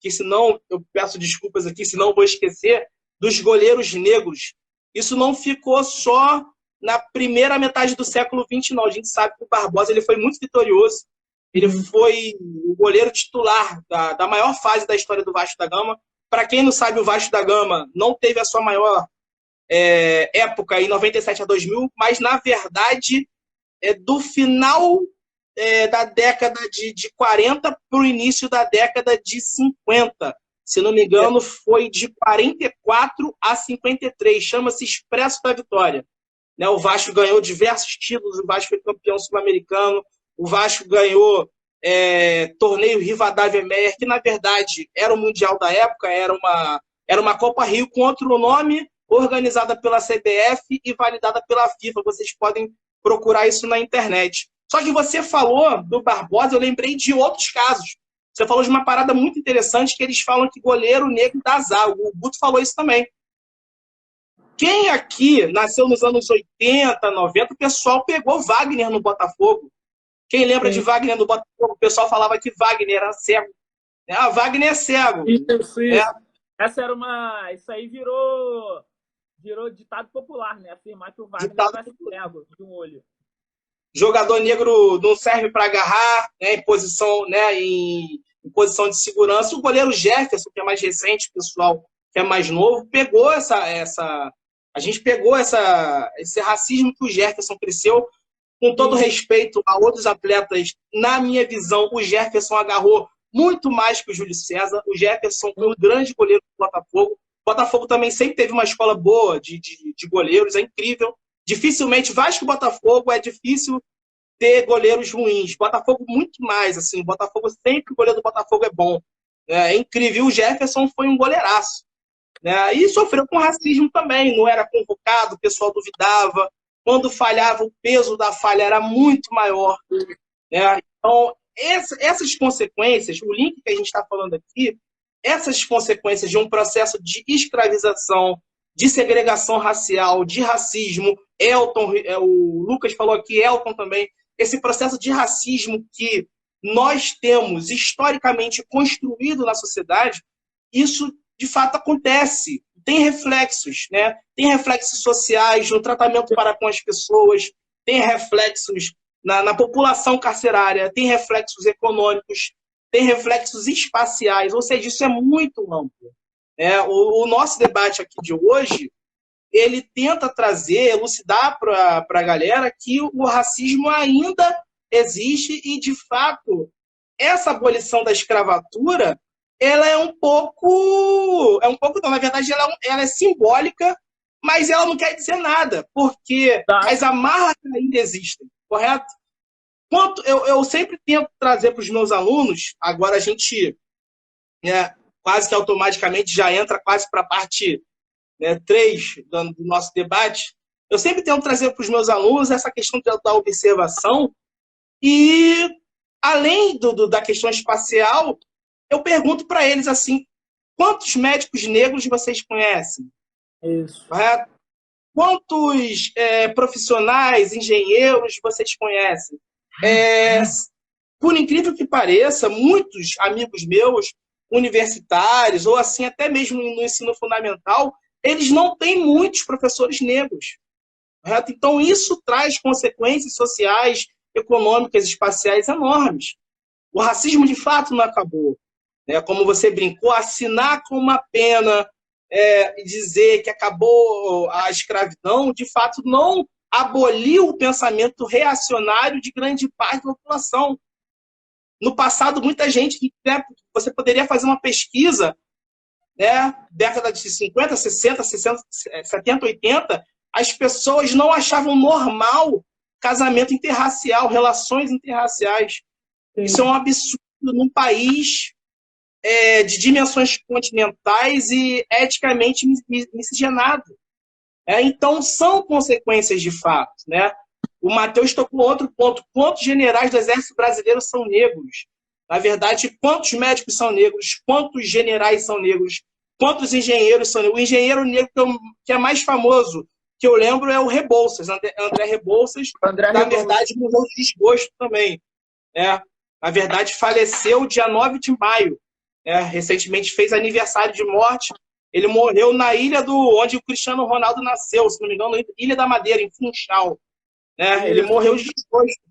que, senão, eu peço desculpas aqui, senão eu vou esquecer, dos goleiros negros. Isso não ficou só na primeira metade do século XX, não. A gente sabe que o Barbosa ele foi muito vitorioso. Ele foi o goleiro titular da maior fase da história do Vasco da Gama. Para quem não sabe, o Vasco da Gama não teve a sua maior época em 97 a 2000, mas, na verdade, do final da década de 40 para o início da década de 50. Se não me engano, foi de 44 a 53. Chama-se Expresso da Vitória. Né, o Vasco ganhou diversos títulos, o Vasco foi campeão sul-americano, o Vasco ganhou torneio Rivadavia Meyer, que na verdade era o Mundial da época, era uma Copa Rio com outro nome, organizada pela CBF e validada pela FIFA. Vocês podem procurar isso na internet. Só que você falou do Barbosa, eu lembrei de outros casos. Você falou de uma parada muito interessante, que eles falam que goleiro negro dá azar. O Guto falou isso também. Quem aqui nasceu nos anos 80, 90, o pessoal pegou Wagner no Botafogo, Quem lembra de Sim. Wagner do Botafogo? O pessoal falava que Wagner era cego. Ah, Wagner é cego. Isso, Né? isso. Isso aí virou ditado popular, né? Afirmar que o Wagner Ditado era cego de um olho. jogador negro não serve para agarrar, né, em posição de segurança. O goleiro Jefferson, que é mais recente, o pessoal que é mais novo, pegou a gente pegou esse racismo que o Jefferson cresceu. Com todo Sim. respeito a outros atletas, na minha visão, o Jefferson agarrou muito mais que o Júlio César. O Jefferson foi um grande goleiro do Botafogo. O Botafogo também sempre teve uma escola boa de goleiros, é incrível. Dificilmente, Vasco e Botafogo é difícil ter goleiros ruins. Botafogo muito mais, assim. Botafogo sempre o goleiro do Botafogo é bom. É incrível. O Jefferson foi um goleiraço. Né? E sofreu com racismo também. Não era convocado, o pessoal duvidava. Quando falhava, o peso da falha era muito maior. Né? Então, essas consequências, o link que a gente está falando aqui, essas consequências de um processo de escravização, de segregação racial, de racismo, o Lucas falou aqui, Elton também, esse processo de racismo que nós temos historicamente construído na sociedade, isso de fato acontece, tem reflexos, né? Tem reflexos sociais no tratamento para com as pessoas, tem reflexos na população carcerária, tem reflexos econômicos, tem reflexos espaciais, ou seja, isso é muito amplo. O nosso debate aqui de hoje, ele tenta trazer, elucidar para a galera que o racismo ainda existe e, de fato, essa abolição da escravatura, ela não, na verdade, ela é simbólica, mas ela não quer dizer nada, porque Tá. as amarras ainda existem, correto? Eu sempre tento trazer para os meus alunos, agora a gente quase que automaticamente já entra quase para a parte 3 do nosso debate, eu sempre tento trazer para os meus alunos essa questão da observação e, além da questão espacial, eu pergunto para eles assim, quantos médicos negros vocês conhecem? Isso. Correto? Quantos profissionais, engenheiros vocês conhecem? Por incrível que pareça, muitos amigos meus, universitários, ou assim, até mesmo no ensino fundamental, eles não têm muitos professores negros. Correto? Então, isso traz consequências sociais, econômicas, espaciais enormes. O racismo, de fato, não acabou. Como você brincou, assinar com uma pena e dizer que acabou a escravidão, de fato, não aboliu o pensamento reacionário de grande parte da população. No passado, muita gente, você poderia fazer uma pesquisa, década de 50, 60, 60, 70, 80, as pessoas não achavam normal casamento interracial, relações interraciais. Sim. Isso é um absurdo num país de dimensões continentais e eticamente miscigenado. Então, são consequências de fato. Né? O Matheus tocou outro ponto. Quantos generais do Exército Brasileiro são negros? Na verdade, quantos médicos são negros? Quantos generais são negros? Quantos engenheiros são negros? O engenheiro negro que é mais famoso, que eu lembro, é o Rebouças, André Rebouças. Na verdade, morreu de desgosto também. Na verdade, faleceu dia 9 de maio. Recentemente fez aniversário de morte. Ele morreu na ilha onde o Cristiano Ronaldo nasceu, se não me engano, Ilha da Madeira, em Funchal. Ele morreu de desgosto.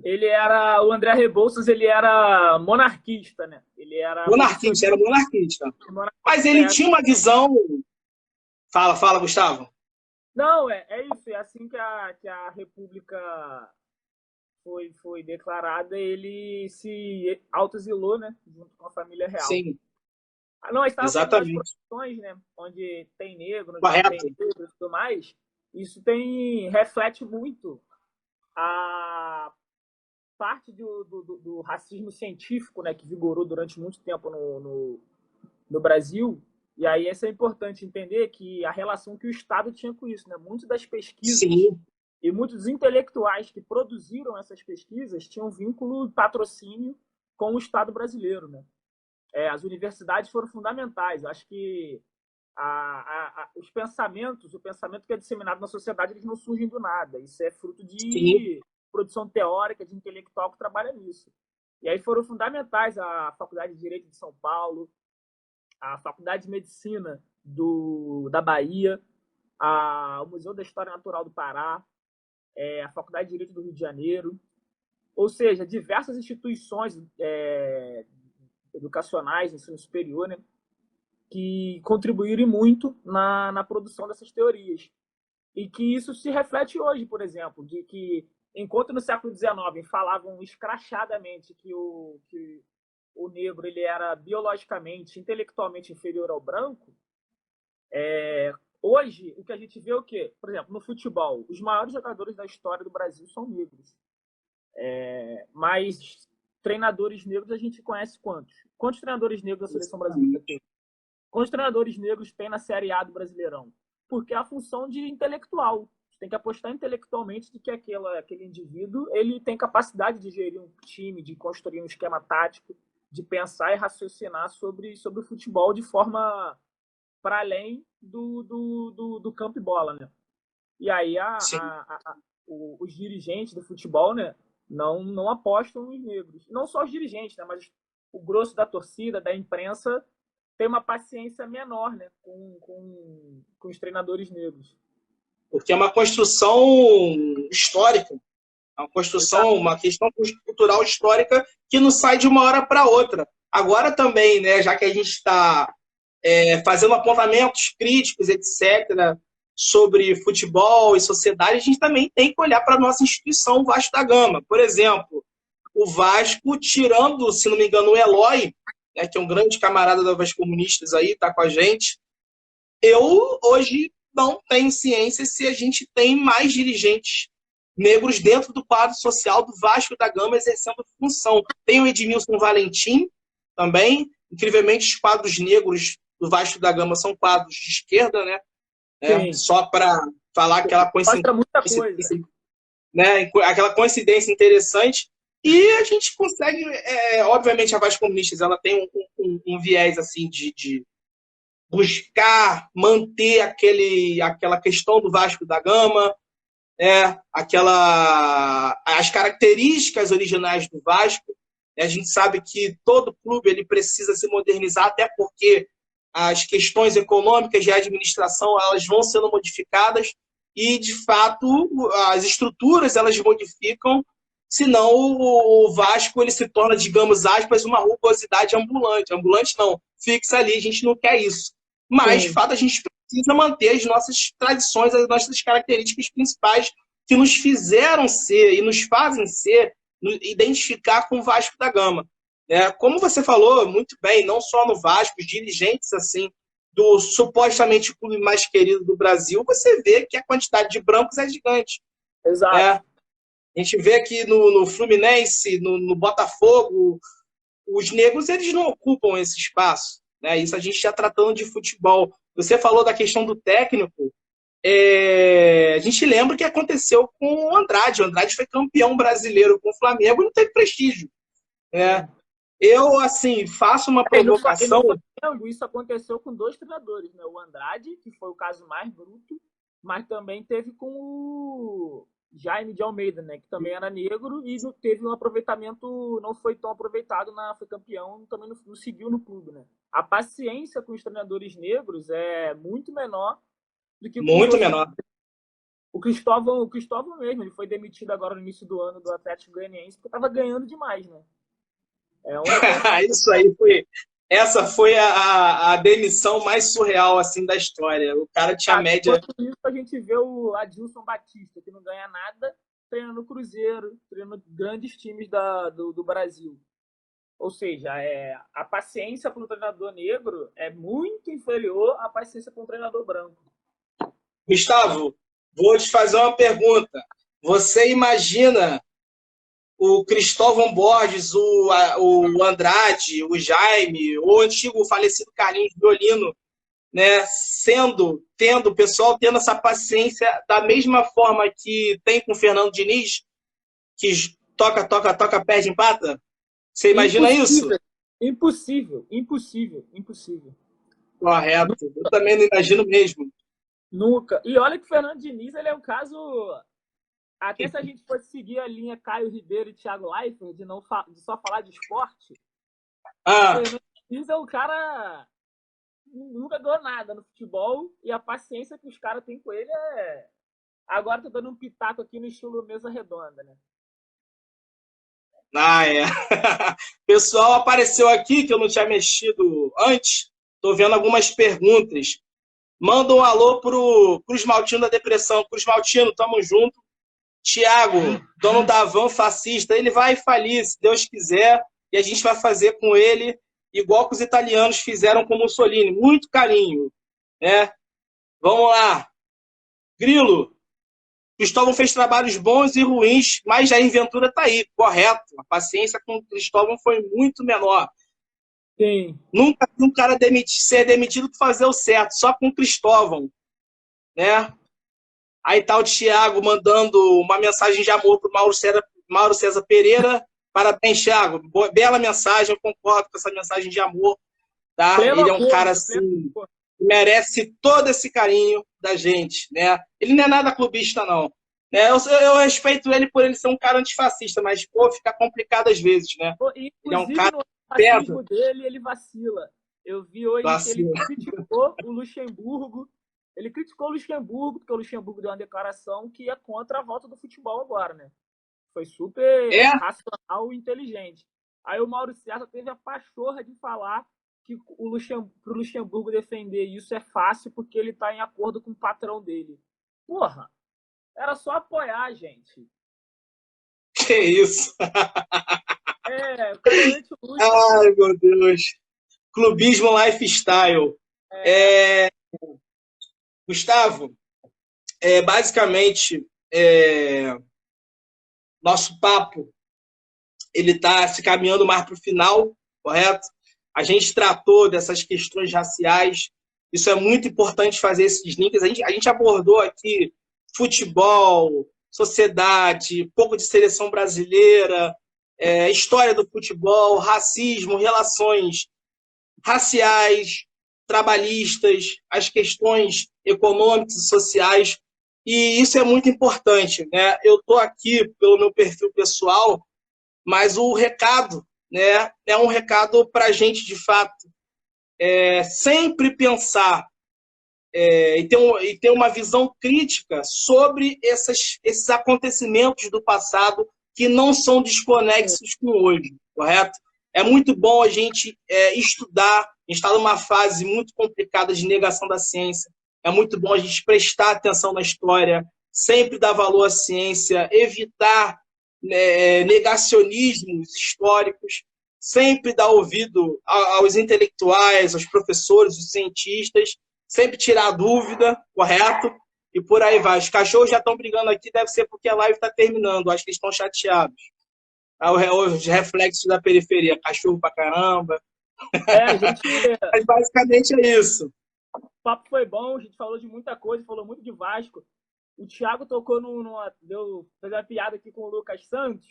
O André Rebouças, ele era monarquista, né? Ele era monarquista. Mas ele tinha uma visão... Fala, Gustavo. Não, é isso. É assim que a República foi declarada, ele se autoexilou, né? Junto com a família real. Sim. Não, estava falando das profissões, né? Onde tem negro, onde tem negro e tudo mais. Isso reflete muito a parte do racismo científico, né, que vigorou durante muito tempo no Brasil. E aí é importante entender que a relação que o Estado tinha com isso, né? Muitas das pesquisas e muitos intelectuais que produziram essas pesquisas tinham vínculo e patrocínio com o Estado brasileiro, né? As universidades foram fundamentais. Acho que o pensamento que é disseminado na sociedade, eles não surgem do nada. Isso é fruto produção teórica, de intelectual que trabalha nisso. E aí foram fundamentais a Faculdade de Direito de São Paulo, a Faculdade de Medicina da Bahia, o Museu da História Natural do Pará, a Faculdade de Direito do Rio de Janeiro, ou seja, diversas instituições educacionais de ensino superior, né, que contribuíram muito na produção dessas teorias. E que isso se reflete hoje, por exemplo, de que, enquanto no século XIX falavam escrachadamente que o negro ele era biologicamente, intelectualmente inferior ao branco, hoje o que a gente vê é o quê? Por exemplo, no futebol, os maiores jogadores da história do Brasil são negros. Mas treinadores negros a gente conhece quantos? Quantos treinadores negros a seleção brasileira tem? Quantos treinadores negros tem na Série A do Brasileirão? Porque é a função de intelectual. Você tem que apostar intelectualmente de que aquele indivíduo ele tem capacidade de gerir um time, de construir um esquema tático, de pensar e raciocinar sobre o futebol de forma para além do campo e bola, né? E aí os dirigentes do futebol, né, não apostam nos negros. Não só os dirigentes, né, mas o grosso da torcida, da imprensa, tem uma paciência menor, né, com os treinadores negros. Porque é uma construção histórica, uma construção, uma questão cultural histórica que não sai de uma hora para outra. Agora também, né, já que a gente está fazendo apontamentos críticos, etc., sobre futebol e sociedade, a gente também tem que olhar para a nossa instituição, o Vasco da Gama. Por exemplo, o Vasco, tirando, se não me engano, o Eloy, né, que é um grande camarada da Vasco Comunistas aí, está com a gente, eu hoje não tenho ciência se a gente tem mais dirigentes negros dentro do quadro social do Vasco da Gama exercendo função. Tem o Edmilson Valentim também. Incrivelmente, os quadros negros do Vasco da Gama são quadros de esquerda, né? Só para falar aquela coincidência, muita coisa. Né? Aquela coincidência interessante. E a gente consegue, obviamente, a Vasco Comunistas ela tem um viés assim de buscar manter aquela questão do Vasco da Gama, as características originais do Vasco. A gente sabe que todo clube ele precisa se modernizar, até porque as questões econômicas de administração elas vão sendo modificadas e, de fato, as estruturas elas modificam, senão o Vasco ele se torna, digamos, aspas, uma rugosidade ambulante. Ambulante não, fixa ali, a gente não quer isso. Mas, de fato, a gente precisa manter as nossas tradições, as nossas características principais que nos fizeram ser e nos fazem ser, identificar com o Vasco da Gama. Como você falou muito bem, não só no Vasco, os dirigentes assim do supostamente clube mais querido do Brasil, você vê que a quantidade de brancos é gigante. Exato. A gente vê aqui no Fluminense, no Botafogo, os negros eles não ocupam esse espaço. Isso a gente já tratando de futebol. Você falou da questão do técnico. A gente lembra o que aconteceu com o Andrade. O Andrade foi campeão brasileiro com o Flamengo e não teve prestígio. Eu, assim, faço uma provocação. No Flamengo, isso aconteceu com 2 treinadores, né? O Andrade, que foi o caso mais bruto, mas também teve com o Jaime de Almeida, né? Que também era negro e não teve um aproveitamento, não foi tão aproveitado, foi campeão, também não seguiu no clube, né? A paciência com os treinadores negros é muito menor do que com muito menor. O Cristóvão mesmo, ele foi demitido agora no início do ano do Atlético Goianiense porque estava ganhando demais, né? Isso aí foi. Essa foi a demissão mais surreal assim da história. O cara tinha média. Por isso a gente vê o Adilson Batista, que não ganha nada, treinando o Cruzeiro, treinando grandes times do Brasil. Ou seja, a paciência para um treinador negro é muito inferior à paciência para um treinador branco. Gustavo, vou te fazer uma pergunta. Você imagina o Cristóvão Borges, o Andrade, o Jaime, o antigo falecido Carlinhos Violino, né, tendo o pessoal tendo essa paciência da mesma forma que tem com o Fernando Diniz, que toca, perde, empata? Você imagina isso? Impossível. Correto. Eu também não imagino mesmo. Nunca. E olha que o Fernando Diniz ele é um caso até se a gente fosse seguir a linha Caio Ribeiro e Thiago Leifert, de só falar de esporte, o Fernando Diniz é um cara nunca ganhou nada no futebol e a paciência que os caras têm com ele é... Agora tô dando um pitaco aqui no estilo mesa redonda, né? Ah, é. Pessoal apareceu aqui, que eu não tinha mexido antes. Tô vendo algumas perguntas. Manda um alô pro Cruz Maltino da Depressão. Cruz Maltino, tamo junto. Tiago, dono da van fascista, ele vai falir, se Deus quiser, e a gente vai fazer com ele igual que os italianos fizeram com Mussolini. Muito carinho, né? Vamos lá. Grilo, Cristóvão fez trabalhos bons e ruins, mas Jair Ventura está aí, correto. A paciência com o Cristóvão foi muito menor. Sim. Nunca vi um cara ser demitido por fazer o certo, só com o Cristóvão, né? Aí tá o Thiago mandando uma mensagem de amor pro Mauro César Pereira. Parabéns, Thiago. Bela mensagem, eu concordo com essa mensagem de amor, tá? Ele é um cara assim, que merece todo esse carinho da gente, né? Ele não é nada clubista, não. Né? Eu respeito ele por ele ser um cara antifascista, mas, pô, fica complicado às vezes, né? Inclusive, ele é um cara no racismo dele, ele vacila. Eu vi hoje que ele criticou o Luxemburgo. Ele criticou o Luxemburgo, porque o Luxemburgo deu uma declaração que é contra a volta do futebol agora, né? Foi super racional e inteligente. Aí o Mauro César teve a pachorra de falar que pro Luxemburgo defender isso é fácil porque ele tá em acordo com o patrão dele. Porra, era só apoiar, gente. Que isso? O ai, meu Deus. Clubismo lifestyle. Gustavo, basicamente, nosso papo ele está se caminhando mais para o final, correto? A gente tratou dessas questões raciais, isso é muito importante fazer esses links. A gente abordou aqui futebol, sociedade, pouco de seleção brasileira, história do futebol, racismo, relações raciais, trabalhistas, as questões econômicas e sociais, e isso é muito importante, né? Eu estou aqui pelo meu perfil pessoal, mas o recado, né, é um recado para a gente, de fato, sempre pensar e ter uma visão crítica sobre esses acontecimentos do passado que não são desconexos com hoje, correto? É muito bom a gente estudar, a gente está numa fase muito complicada de negação da ciência, é muito bom a gente prestar atenção na história, sempre dar valor à ciência, evitar negacionismos históricos, sempre dar ouvido aos intelectuais, aos professores, aos cientistas, sempre tirar dúvida, correto? E por aí vai. Os cachorros já estão brigando aqui, deve ser porque a live está terminando, acho que eles estão chateados. Os reflexos da periferia, cachorro pra caramba. Mas basicamente é isso. O papo foi bom, a gente falou de muita coisa, falou muito de Vasco. O Thiago tocou fez uma piada aqui com o Lucas Santos,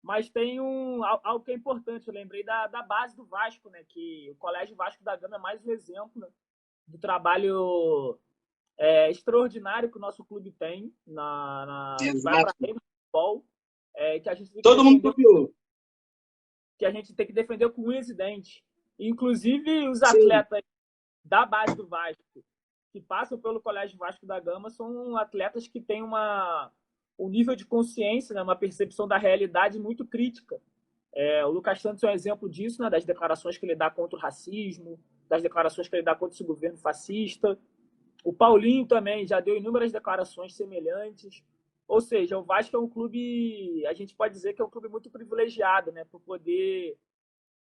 mas tem algo que é importante. Eu lembrei da base do Vasco, né? Que o Colégio Vasco da Gama é mais um exemplo, né, do trabalho extraordinário que o nosso clube tem vai para o futebol. Que a gente tem que todo mundo copiou. Que a gente tem que defender com unhas e dentes. Inclusive, os atletas da base do Vasco que passam pelo Colégio Vasco da Gama são atletas que têm um nível de consciência, né, uma percepção da realidade muito crítica. O Lucas Santos é um exemplo disso, né, das declarações que ele dá contra o racismo, das declarações que ele dá contra esse governo fascista. O Paulinho também já deu inúmeras declarações semelhantes. Ou seja, o Vasco é um clube, a gente pode dizer que é um clube muito privilegiado, né, por poder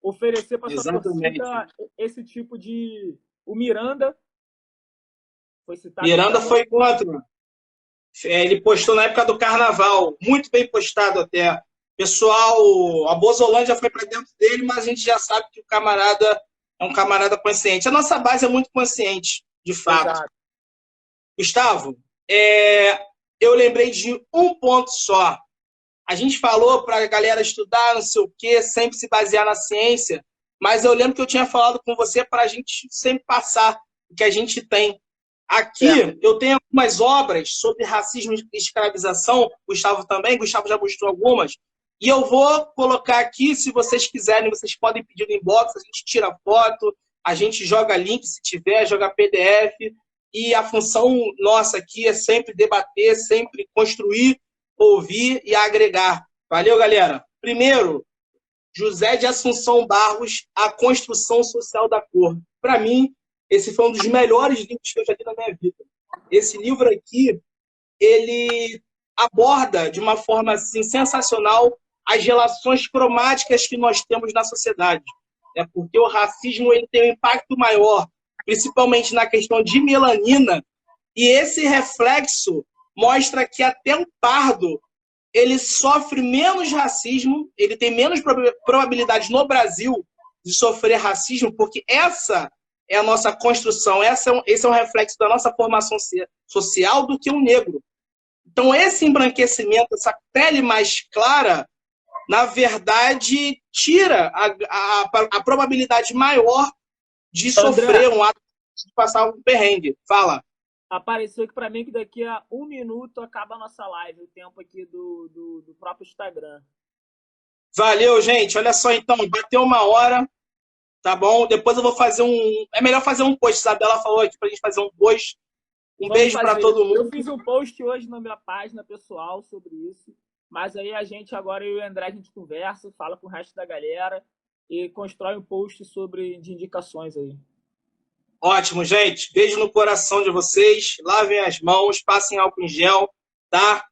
oferecer para sua torcida esse tipo de... O Miranda foi citado. Miranda foi contra. Ele postou na época do Carnaval, muito bem postado até. Pessoal, a Bozolândia foi para dentro dele, mas a gente já sabe que o camarada é um camarada consciente. A nossa base é muito consciente, de fato. Exato. Gustavo, eu lembrei de um ponto só. A gente falou para a galera estudar, não sei o quê, sempre se basear na ciência, mas eu lembro que eu tinha falado com você para a gente sempre passar o que a gente tem. Aqui eu tenho algumas obras sobre racismo e escravização, Gustavo também, Gustavo já mostrou algumas, e eu vou colocar aqui, se vocês quiserem, vocês podem pedir no inbox, a gente tira foto, a gente joga link se tiver, joga PDF, e a função nossa aqui é sempre debater, sempre construir, ouvir e agregar. Valeu, galera? Primeiro, José de Assunção Barros, A Construção Social da Cor. Para mim, esse foi um dos melhores livros que eu já li na minha vida. Esse livro aqui, ele aborda de uma forma assim, sensacional as relações cromáticas que nós temos na sociedade. Porque o racismo ele tem um impacto maior, principalmente na questão de melanina, e esse reflexo mostra que até o pardo ele sofre menos racismo, ele tem menos probabilidade no Brasil de sofrer racismo, porque essa é a nossa construção, esse é um reflexo da nossa formação social do que um negro. Então, esse embranquecimento, essa pele mais clara, na verdade, tira a probabilidade maior de sofrer um ato, de passar um perrengue. Fala. Apareceu aqui para mim que daqui a 1 minuto acaba a nossa live, o tempo aqui do próprio Instagram. Valeu, gente. Olha só, então, bateu 1 hora, tá bom? Depois eu vou fazer É melhor fazer um post, Isabela falou aqui pra gente fazer um post. Beijo para todo mundo. Eu fiz um post hoje na minha página pessoal sobre isso, mas aí a gente, agora eu e o André, a gente conversa, fala com o resto da galera e constrói um post de indicações aí. Ótimo, gente. Beijo no coração de vocês. Lavem as mãos, passem álcool em gel, tá?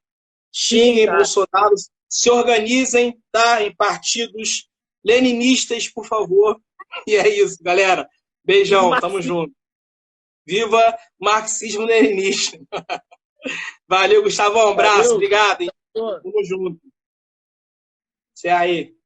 Xinguem Bolsonaro, se organizem, tá? Em partidos leninistas, por favor. E é isso, galera. Beijão, tamo junto. Viva marxismo leninista. Valeu, Gustavão. Um abraço, obrigado. Hein? Tamo junto. Você aí.